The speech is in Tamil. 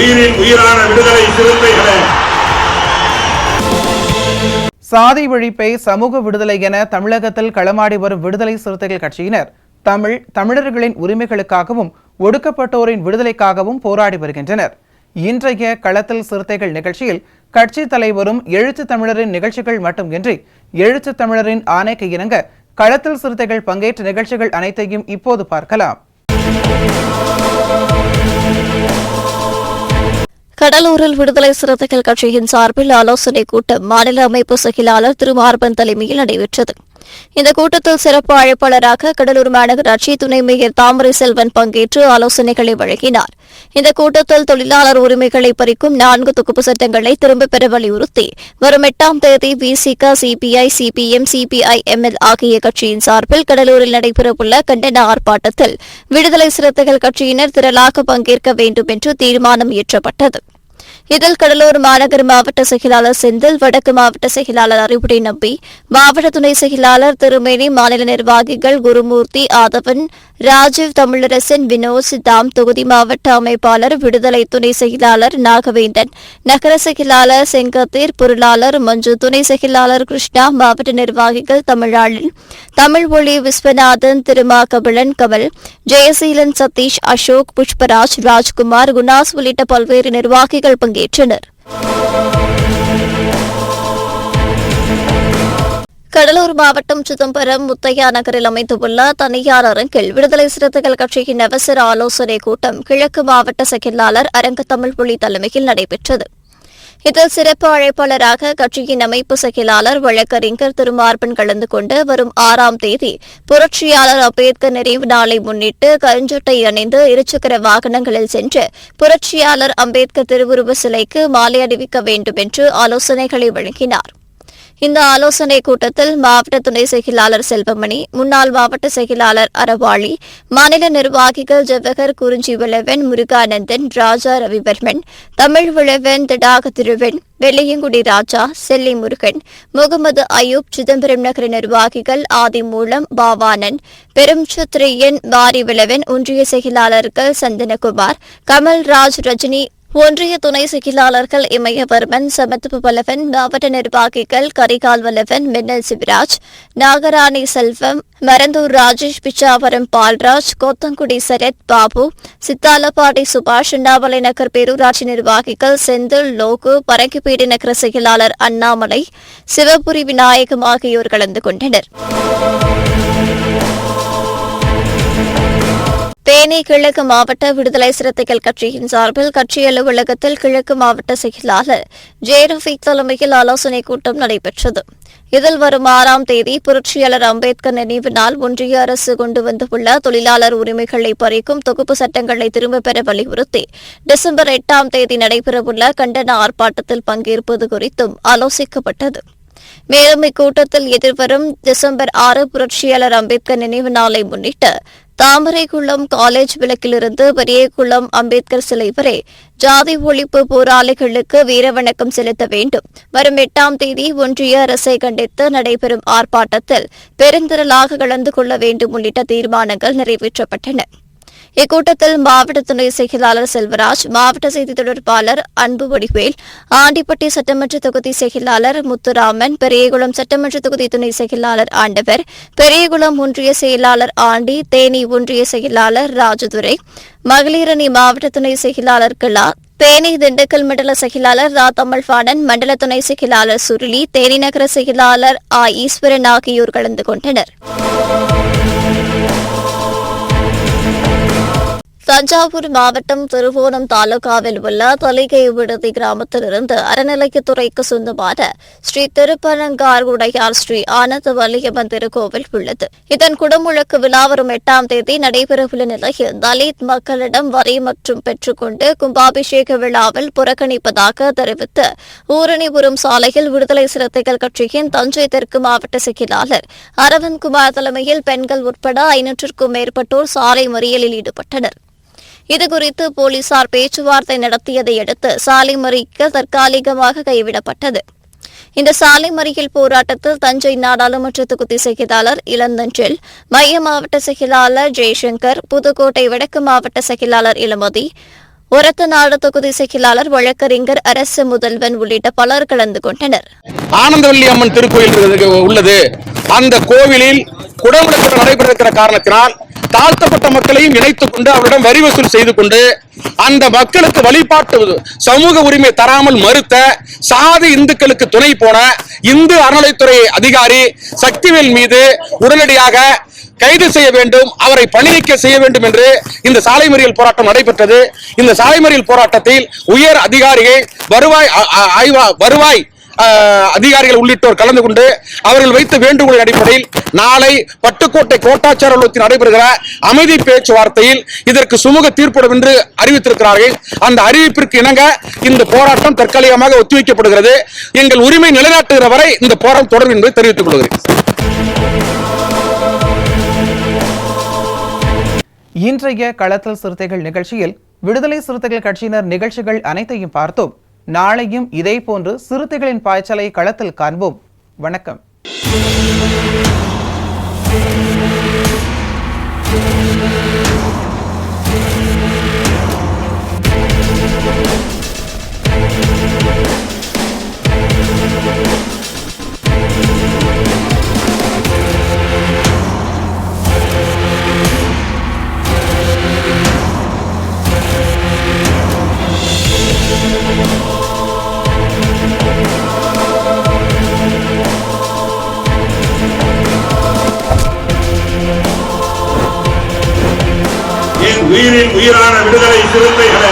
உயிரின் உயிரான விடுதலை சிறுத்தைகளே, சாதி ஒழிப்பை சமூக விடுதலை என தமிழகத்தில் களமாடி வரும் விடுதலை சிறுத்தைகள் கட்சியினர் தமிழர்களின் உரிமைகளுக்காகவும் ஒடுக்கப்பட்டோரின் விடுதலைக்காகவும் போராடி வருகின்றனர். இன்றைய களத்தில் சிறுத்தைகள் நிகழ்ச்சியில் கட்சி தலைவரும் எழுத்து தமிழரின் நிகழ்ச்சிகள் மட்டுமின்றி எழுத்து தமிழரின் ஆணைக்கு இணங்க களத்தில் சிறுத்தைகள் பங்கேற்ற நிகழ்ச்சிகள் அனைத்தையும் இப்போது பார்க்கலாம். கடலூரில் விடுதலை சிறுத்தைகள் கட்சியின் சார்பில் ஆலோசனைக் கூட்டம் மாநில அமைப்பு செயலாளர் திரு மார்பன் தலைமையில் நடைபெற்றது. இந்த கூட்டத்தில் சிறப்பு அழைப்பாளராக கடலூர் மாநகராட்சி துணை மேயர் தாமரை செல்வன் பங்கேற்று ஆலோசனைகளை வழங்கினார். இந்த கூட்டத்தில் தொழிலாளர் உரிமைகளை பறிக்கும் 4 தொகுப்பு சட்டங்களை திரும்பப் பெற வலியுறுத்தி வரும் 8ஆம் தேதி விசிக, சிபிஐ, சிபிஎம், சிபிஐஎம்எல் ஆகிய கட்சியின் சார்பில் கடலூரில் நடைபெறவுள்ள கண்டன ஆர்ப்பாட்டத்தில் விடுதலை சிறுத்தைகள் கட்சியினர் திரளாக பங்கேற்க வேண்டும் என்று தீர்மானம் இயற்றப்பட்டது. இதில் கடலூர் மாநகர் மாவட்ட செயலாளர் செந்தில், வடக்கு மாவட்ட செயலாளர் அறிவுடை நம்பி, மாவட்ட துணை செயலாளர் திருமேனி, மாநில நிர்வாகிகள் குருமூர்த்தி, ஆதவன், ராஜீவ், தமிழரசன், வினோத், சித்தாம், தொகுதி மாவட்ட அமைப்பாளர், விடுதலை துணை செயலாளர் நாகவேந்தன், நகர செயலாளர் செங்கத்தீர், பொருளாளர் மஞ்சு, துணை செயலாளர் கிருஷ்ணா, மாவட்ட நிர்வாகிகள் தமிழாளன், தமிழ் ஒளி, விஸ்வநாதன், திருமாகபலன், கமல், ஜெயசீலன், சதீஷ், அசோக், புஷ்பராஜ், ராஜ்குமார், குணாஸ் உள்ளிட்ட பல்வேறு நிர்வாகிகள் பங்கேற்றனர். கடலூர் மாவட்டம் சிதம்பரம் முத்தையா நகரில் அமைந்துள்ள தனியார் அரங்கில் விடுதலை சிறுத்தைகள் கட்சியின் அவசர ஆலோசனைக் கூட்டம் கிழக்கு மாவட்ட செயலாளர் அரங்க தமிழ் புலி தலைமையில் நடைபெற்றது. இதில் சிறப்பு அழைப்பாளராக கட்சியின் அமைப்பு செயலாளர் வழக்கறிஞர் திரு மார்பன் கலந்து கொண்டு வரும் 6ஆம் தேதி புரட்சியாளர் அம்பேத்கர் நினைவு நாளை முன்னிட்டு கருஞ்சட்டை அணிந்து இருசக்கர வாகனங்களில் சென்று புரட்சியாளர் அம்பேத்கர் திருவுருவ சிலைக்கு மாலை அணிவிக்க வேண்டும் என்று ஆலோசனைகளை வழங்கினார். இந்த ஆலோசனைக் கூட்டத்தில் மாவட்ட துணை செயலாளர் செல்வமணி, முன்னாள் மாவட்ட செயலாளர் அறவாளி, மாநில நிர்வாகிகள் ஜவஹர், குறிஞ்சி விளவன், முருகானந்தன், ராஜா ரவிவர்மன், தமிழ் விளவன், திடாக திருவன், வெள்ளையங்குடி ராஜா, செல்லி முருகன், முகமது அயூப், சிதம்பரம் நகர நிர்வாகிகள் ஆதிமூலம், பாவானன், பெரும்சத்திரியன், வாரி விளவன், ஒன்றிய செயலாளர்கள் சந்தனகுமார், கமல்ராஜ், ரஜினி, ஒன்றிய துணை செயலாளர்கள் இமயவர்மன், சமத்துவ பலவன், மாவட்ட நிர்வாகிகள் கரிகால் வல்லவன், மின்னல் சிவராஜ், நாகராணி செல்வம், மரந்தூர் ராஜேஷ், பிச்சாவரம் பால்ராஜ், கோத்தங்குடி சரத் பாபு, சித்தாலப்பாடி சுபாஷ், அண்ணாமலை நகர் பேரூராட்சி நிர்வாகிகள் செந்தில், லோகு, பரங்கிப்பேடு நகர செயலாளர் அண்ணாமலை, சிவபுரி விநாயகம் ஆகியோர் கலந்து கொண்டனர். தேனி கிழக்கு மாவட்ட விடுதலை சிறுத்தைகள் கட்சியின் சார்பில் கட்சி அலுவலகத்தில் கிழக்கு மாவட்ட செயலாளர் ஜே ரஃபீக் தலைமையில் ஆலோசனைக் கூட்டம் நடைபெற்றது. இதில் வரும் 6ஆம் தேதி புரட்சியாளர் அம்பேத்கர் நினைவு நாள், ஒன்றிய அரசு கொண்டு வந்துள்ள தொழிலாளர் உரிமைகளை பறிக்கும் தொகுப்பு சட்டங்களை திரும்பப் பெற வலியுறுத்தி டிசம்பர் 8ஆம் தேதி நடைபெறவுள்ள கண்டன ஆர்ப்பாட்டத்தில் பங்கேற்பது குறித்தும் ஆலோசிக்கப்பட்டது. மேலும் இக்கூட்டத்தில் எதிர்வரும் டிசம்பர் 6 புரட்சியாளர் அம்பேத்கர் நினைவு நாளை முன்னிட்டு தாமரைக்குளம் காலேஜ் விளக்கிலிருந்து பெரியகுளம் அம்பேத்கர் சிலை வரை ஜாதி ஒழிப்பு போராளிகளுக்கு வீரவணக்கம் செலுத்த வேண்டும். வரும் 8ஆம் தேதி ஒன்றிய அரசை கண்டித்து நடைபெறும் ஆர்ப்பாட்டத்தில் பெருந்திரளாக கலந்து கொள்ள வேண்டும் உள்ளிட்ட தீர்மானங்கள் நிறைவேற்றப்பட்டன. இக்கூட்டத்தில் மாவட்ட துணை செயலாளர் செல்வராஜ், மாவட்ட செய்தி தொடர்பாளர் அன்பு வடிவேல், ஆண்டிப்பட்டி சட்டமன்ற தொகுதி செயலாளர் முத்துராமன், பெரியகுளம் சட்டமன்ற தொகுதி துணை செயலாளர் ஆண்டவர், பெரியகுளம் ஒன்றிய செயலாளர் ஆண்டி, தேனி ஒன்றிய செயலாளர் ராஜதுரை, மகளிரணி மாவட்ட துணை செயலாளர் கிளா, தேனி திண்டுக்கல் மண்டல செயலாளர் ரா தமிழ்வாணன், மண்டல துணை செயலாளர் சுருளி, தேனி நகர செயலாளர் ஆ ஈஸ்வரன் ஆகியோர் கலந்து கொண்டனர். தஞ்சாவூர் மாவட்டம் திருவோணம் தாலுகாவில் உள்ள தலிகை விடுதி கிராமத்திலிருந்து அறநிலையத்துறைக்கு சொந்தமான ஸ்ரீ திருப்பனங்கார் உடையார் ஸ்ரீ ஆனந்த வல்லியம்மன் திருக்கோவில் உள்ளது. இதன் குடமுழக்கு விழா வரும் 8ஆம் தேதி நடைபெறவுள்ள நிலையில் தலித் மக்களிடம் வரி மற்றும் பெற்றுக்கொண்டு கும்பாபிஷேக விழாவில் புறக்கணிப்பதாக தெரிவித்து ஊரணிபுரம் சாலையில் விடுதலை சிறுத்தைகள் கட்சியின் தஞ்சை தெற்கு மாவட்ட செயலாளர் அரவிந்த் குமார் தலைமையில் பெண்கள் உட்பட 500க்கும் மேற்பட்டோர் சாலை மறியலில் ஈடுபட்டனர். இதுகுறித்து போலீசார் பேச்சுவார்த்தை நடத்தியதை அடுத்து சாலை மறியல் தற்காலிகமாக கைவிடப்பட்டது. இந்த சாலை மறியல் போராட்டத்தில் தஞ்சை நாடாளுமன்ற தொகுதி செயலாளர் இளந்தஞ்சல், மைய மாவட்ட செயலாளர் ஜெய்சங்கர், புதுக்கோட்டை வடக்கு மாவட்ட செயலாளர் இளமதி, ஒரத்தநாடு தொகுதி செயலாளர் வழக்கறிஞர் அரசு முதல்வன் உள்ளிட்ட பலர் கலந்து கொண்டனர். ஆனந்தவல்லி அம்மன் திருக்கோயில் உள்ளது. அந்த கோவிலில் குடமுழக்கு நடைபெற்றிருக்கிற காரணத்தினால் தாழ்த்தப்பட்ட மக்களையும் இணைத்துக் கொண்டு அவரிடம் வரி வசூல் செய்து கொண்டு அந்த மக்களுக்கு வழிபாட்டு சமூக உரிமை தராமல் மறுத்த சாதி இந்துக்களுக்கு துணை போன இந்து அறநிலைத்துறை அதிகாரி சக்திவேல் மீது உடனடியாக கைது செய்ய வேண்டும், அவரை பணிநீக்க செய்ய வேண்டும் என்று இந்த சாலை மறியல் போராட்டம் நடைபெற்றது. இந்த சாலை மறியல் போராட்டத்தில் உயர் அதிகாரிகள், வருவாய் அதிகாரிகள் உள்ளிட்டோர் கலந்து கொண்டு அவர்கள் வைத்த வேண்டுகோளின் அடிப்படையில் நாளை பட்டுக்கோட்டை கோட்டாட்சியர் அலுவலகத்தில் நடைபெறுகிற அமைதி பேச்சுவார்த்தையில் இதற்கு சுமூக தீர்ப்பிடும் என்று அறிவித்திருக்கிறார்கள். அந்த அறிவிப்பிற்கு இணங்க இந்த போராட்டம் தற்காலிகமாக ஒத்திவைக்கப்படுகிறது. எங்கள் உரிமை நிலைநாட்டுகிற வரை இந்த போராட்டம் தொடரும் என்பதை தெரிவித்துக் கொள்கிறேன். இன்றைய களத்தல் சிறுத்தைகள் நிகழ்ச்சியில் விடுதலை சிறுத்தைகள் கட்சியினர் நிகழ்ச்சிகள் அனைத்தையும் பார்த்தோம். நாளையும் இதேபோன்று சிறுத்தைகளின் பாய்ச்சலை களத்தில் காண்போம். வணக்கம். உயிரின் உயிரான விடுதலை சிறுத்தைகளே,